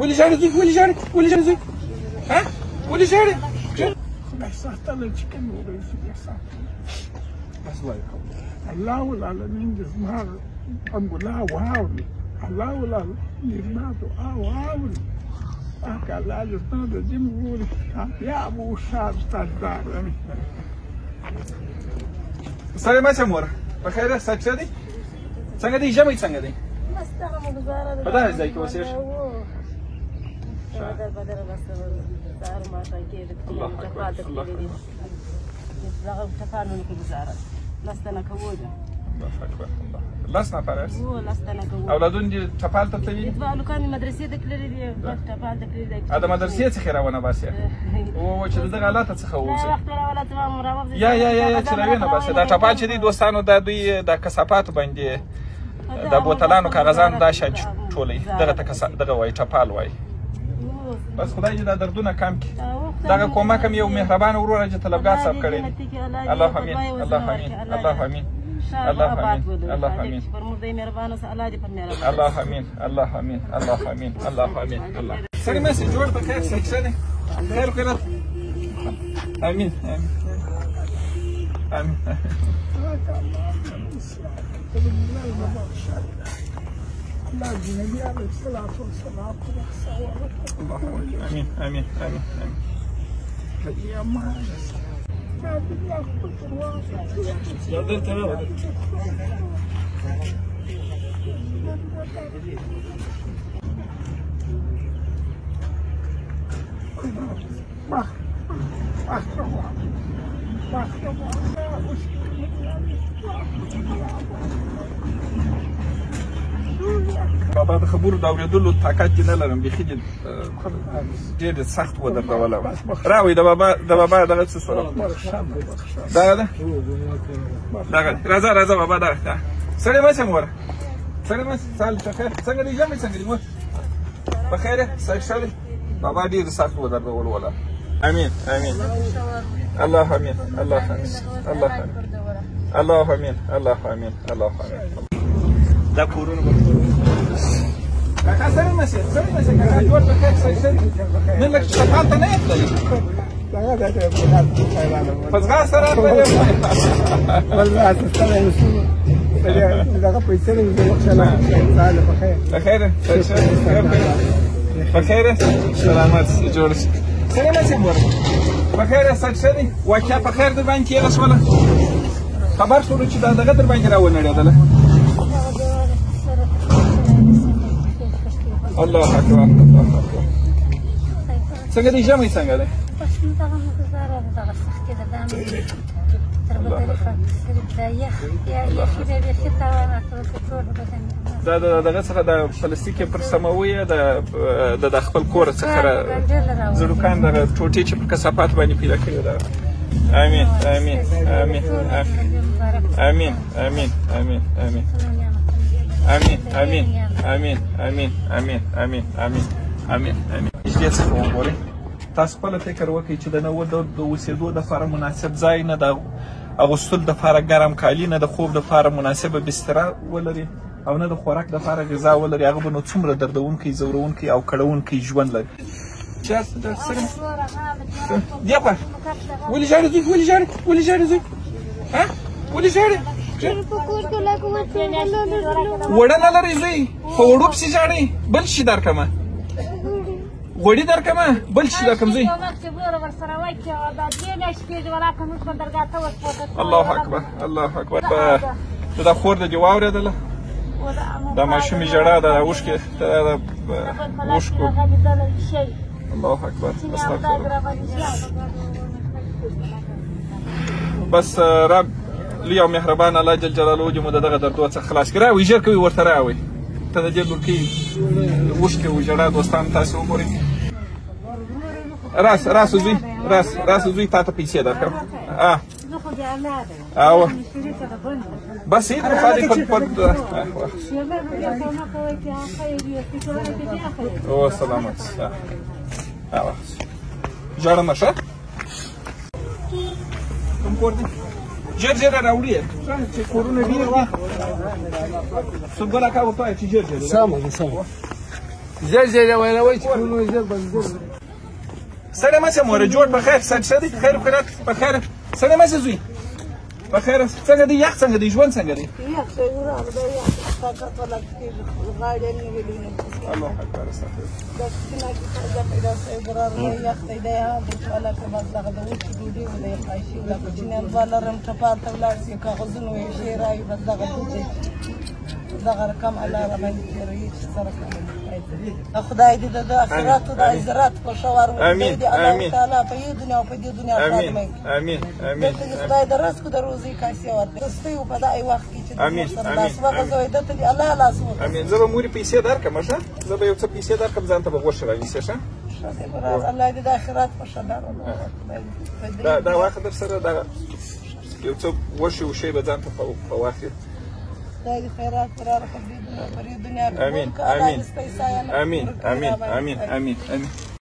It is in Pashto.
ولې ژاړې زوی ولې ژاړې ولې ژاړې زوی ها ولې ژاړې خدای ساتلی چې کوم ورځې بیا ساتلی الله العالمین دې زما انګولا واوري الله العالمین دې زما دعا واوري پاک الله دې زما د دین وري کامیاب وشار ستاسدار سلام ماشه مور په خیر سات شه دي څنګه دي ژمی څنګه دي په دغه ځای کې اوسېږې لس نفر است؟ اولادون دي ټپال ته تللي دي؟ هلکان مې مدرسې ته تللي دي ټپال ته تللي دي د مدرسې څخه راونه باسې او چې د دغه حالته څخه ووځي یا چې راوینه باسې دا ټپال چې دي دوستانو دا دوی د کثافاتو باندې د بوتلانو کاغذانو دا شان ټولوي دغه ته دغه وایي ټپال وایي بس خدای دې دا دردونه کم کړي دغه کومک هم یو مهربانه ورور چې طلبګار صاحب کړی دی الله امین الله امین الله امین الله امين الله امين الله امين الله امين الله امين الله امين الله سلام ماشي جوړ په خیر سکشنه خیر کړه امين امين امين امين امين امين يقدر تمام بابا د خبرو د اورېدلو طاقت یې نه لرم بیخي ډېر سخت ودردولی وه راوئ د بابا دغه څه سره دغه ده دغه راځه بابا دغه سړی مه شه موره سړی مه سهال ښه خیر څنګه دی ژمی څنګه دی مور په خیر یې صحیح ښه دی بابا ډېر سخت ودردول ولا امین امین الله امین الله امین الله امین الله امین الله امین الله امین دا کورونه کاکا سړی مه شې کاکا جوړ په خیر صحیح ښه دی نن لږ ټپال ته نه یې تللي په ځغاسته راتللې بخیر بخیر سلامت جوړ شي څنګه نصیب ور بخیر سات شه دي واقعیا په خیر در باندې تېره شوله خبر شولو چې دا دغه در باندې راونړېدله الله اکبر الله اکبر څنګه دی ژمی څنګه دی دا دغه څخه د پلاستیک پر سموي د خپل کور څخه زړوکان دغه ټوټې چې په کثافات باندې پیدا کړي ده امین امین امین امین امین امین امین امين امين امين امين امين امين امين امين امين دې څه وګورئ تاسو خپل فکر وکړئ چې د نوو د اوسېدو دپاره مناسب ځای نه د اغوستلو دپاره ګرم کالي نه د خوب دپاره مناسبه بستره ولري او نه د خوراک دپاره غذا ولري هغه به نو څومره دردونکی ځورونکی او کړونکی ژوند لري دې خوا ولې ژاړې زوی ولې ژاړې ولې ژاړې زوی ها ولې ژاړې وړه نه لرئ زوی په وړو پسې ژاړئ بل شي درکړمه غوړي درکړمه بل شي درکړم زوی الله اکبر الله اکبر دا خور د دې واورېدله دا ماشومې ژړا د اوښکې اوښکو الله اکبر استغفر بس رب لوی او مهربان الله جل جلاله دې مو د دغه دردو څخه خلاص کړي راوئ ژر کوي ورته راوئ ته د دې لورکۍ اوښکې و ژړا دوستان تاسې وګورئ راسه زوی راسه زوی تا ته پیسې درکړم اوه بس هیڅ خالي او سلامت ژاړه مه ښه کوم کور دی ژر راوړي چې کورونه ډېر وخت صبح راکا ورته وایه چې ژر زي ولا وجه كله زي بنزل سلام ما سموره جوړ په خیر سړی خیر خیرات په خیر سلام ما زوی په خیر څنګه دی یخ څنګه دی ژوند څنګه دی یخ څنګه راځي یخ تاکه ولا کې غاړې نه ویلې الله اکبر استغفر د سپینه کې څنګه پیدا شي برار یخ ته دی ها د الله په مزه د وچ ډوډۍ ولې خایشي ولا کوچنیان والرم ټپار ته ولاړ شي کاغذونه یې شي راي بدغه دي دغه رقم الله رحمت کوي سره کوي خدای دې د آخرت او د عزت په شوار امين الله تعالی په دې دنیا او په دې دنیا امين امين امين خدای د رزق د روزي کاسي ورته ستې په دای وخت کې چې امين الله سبحانه دې الله لاس امين زه به موري پیسې درکم ښه زه به یو څه پیسې درکم ځان ته به غوښه راویسې ښه الله دې د آخرت په شدار دا واخه در سره دا یو څه غوښه وشي به ځان ته په واخې خدای خیرات قرار په دې دنیا امين امين امين امين امين امين